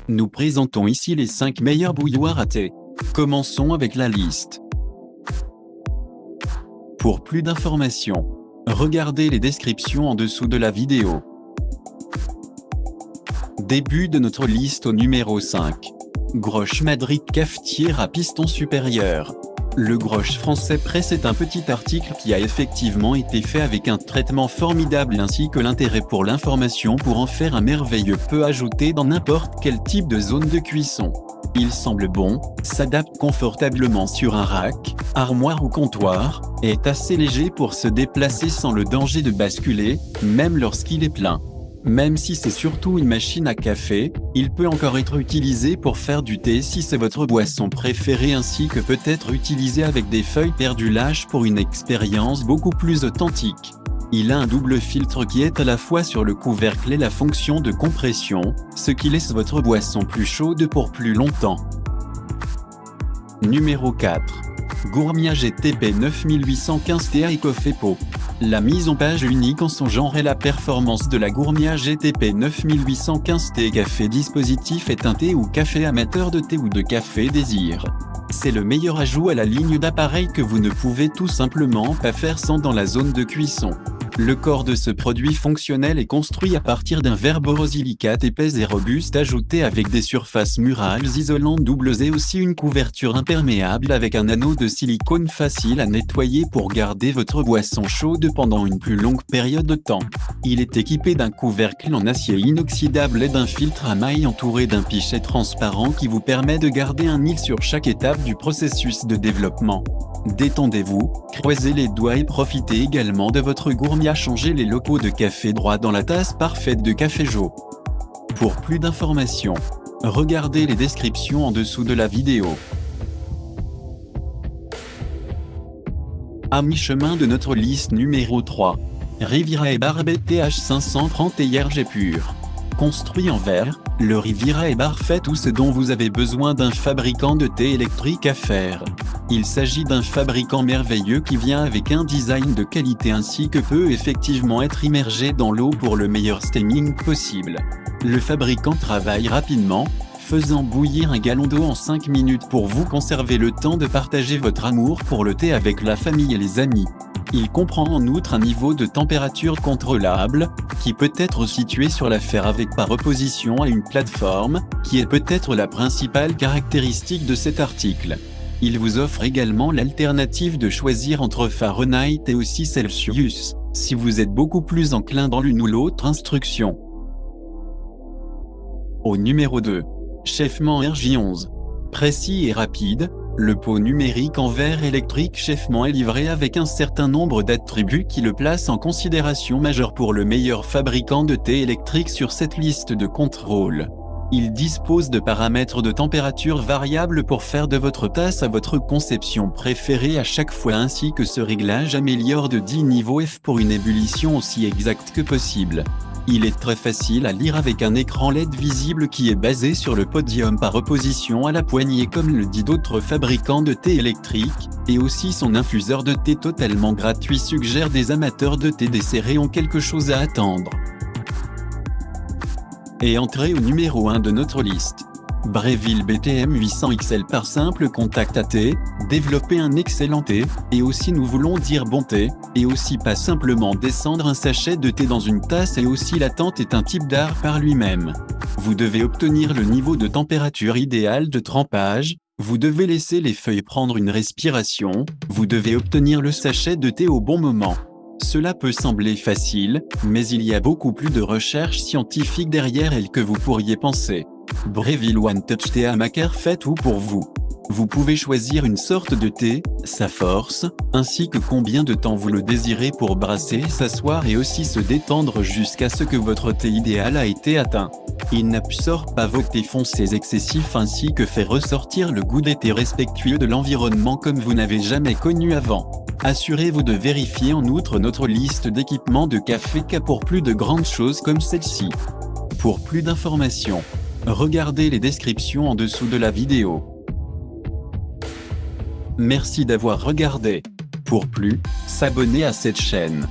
Nous présentons ici les 5 meilleurs bouilloires à thé. Commençons avec la liste. Pour plus d'informations, regardez les descriptions en dessous de la vidéo. Début de notre liste au numéro 5. Grosch Madrid cafetière à piston supérieur. Le Grosch français Presse est un petit article qui a effectivement été fait avec un traitement formidable ainsi que l'intérêt pour l'information pour en faire un merveilleux peut ajouter dans n'importe quel type de zone de cuisson. Il semble bon, s'adapte confortablement sur un rack, armoire ou comptoir, et est assez léger pour se déplacer sans le danger de basculer, même lorsqu'il est plein. Même si c'est surtout une machine à café, il peut encore être utilisé pour faire du thé si c'est votre boisson préférée ainsi que peut être utilisé avec des feuilles perdulages pour une expérience beaucoup plus authentique. Il a un double filtre qui est à la fois sur le couvercle et la fonction de compression, ce qui laisse votre boisson plus chaude pour plus longtemps. Numéro 4. Gourmia GTP 9815T à EcoFepo. La mise en page unique en son genre et la performance de la Gourmia GTP 9815T café dispositif est un thé ou café amateur de thé ou de café désir. C'est le meilleur ajout à la ligne d'appareils que vous ne pouvez tout simplement pas faire sans dans la zone de cuisson. Le corps de ce produit fonctionnel est construit à partir d'un verre borosilicate épais et robuste ajouté avec des surfaces murales isolantes doubles et aussi une couverture imperméable avec un anneau de silicone facile à nettoyer pour garder votre boisson chaude pendant une plus longue période de temps. Il est équipé d'un couvercle en acier inoxydable et d'un filtre à mailles entouré d'un pichet transparent qui vous permet de garder un nid sur chaque étape du processus de développement. Détendez-vous, croisez les doigts et profitez également de votre Gourmia. Changez les locaux de café droit dans la tasse parfaite de café Jo. Pour plus d'informations, regardez les descriptions en dessous de la vidéo. À mi-chemin de notre liste numéro 3. Riviera Bar BTH 530 TRG pur. Construit en verre, le Riviera Bar fait tout ce dont vous avez besoin d'un fabricant de thé électrique à faire. Il s'agit d'un fabricant merveilleux qui vient avec un design de qualité ainsi que peut effectivement être immergé dans l'eau pour le meilleur steaming possible. Le fabricant travaille rapidement, faisant bouillir un gallon d'eau en 5 minutes pour vous conserver le temps de partager votre amour pour le thé avec la famille et les amis. Il comprend en outre un niveau de température contrôlable, qui peut être situé sur la fer avec par opposition à une plateforme, qui est peut-être la principale caractéristique de cet article. Il vous offre également l'alternative de choisir entre Fahrenheit et aussi Celsius, si vous êtes beaucoup plus enclin dans l'une ou l'autre instruction. Au numéro 2. Cheffement RJ11. Précis et rapide, le pot numérique en verre électrique Cheffement est livré avec un certain nombre d'attributs qui le placent en considération majeure pour le meilleur fabricant de thé électrique sur cette liste de contrôle. Il dispose de paramètres de température variables pour faire de votre tasse à votre conception préférée à chaque fois ainsi que ce réglage améliore de 10 niveaux F pour une ébullition aussi exacte que possible. Il est très facile à lire avec un écran LED visible qui est basé sur le podium par opposition à la poignée comme le dit d'autres fabricants de thé électrique, et aussi son infuseur de thé totalement gratuit suggère des amateurs de thé desserré ont quelque chose à attendre. Et entrez au numéro 1 de notre liste. Breville BTM 800 XL par simple contact à thé, développer un excellent thé, et aussi nous voulons dire bon thé, et aussi pas simplement descendre un sachet de thé dans une tasse et aussi l'attente est un type d'art par lui-même. Vous devez obtenir le niveau de température idéal de trempage, vous devez laisser les feuilles prendre une respiration, vous devez obtenir le sachet de thé au bon moment. Cela peut sembler facile, mais il y a beaucoup plus de recherches scientifiques derrière elle que vous pourriez penser. Breville One Touch Thé Maker fait tout pour vous. Vous pouvez choisir une sorte de thé, sa force, ainsi que combien de temps vous le désirez pour brasser, s'asseoir et aussi se détendre jusqu'à ce que votre thé idéal a été atteint. Il n'absorbe pas vos thés foncés excessifs ainsi que fait ressortir le goût des thés respectueux de l'environnement comme vous n'avez jamais connu avant. Assurez-vous de vérifier en outre notre liste d'équipements de café K pour plus de grandes choses comme celle-ci. Pour plus d'informations, regardez les descriptions en dessous de la vidéo. Merci d'avoir regardé. Pour plus, s'abonner à cette chaîne.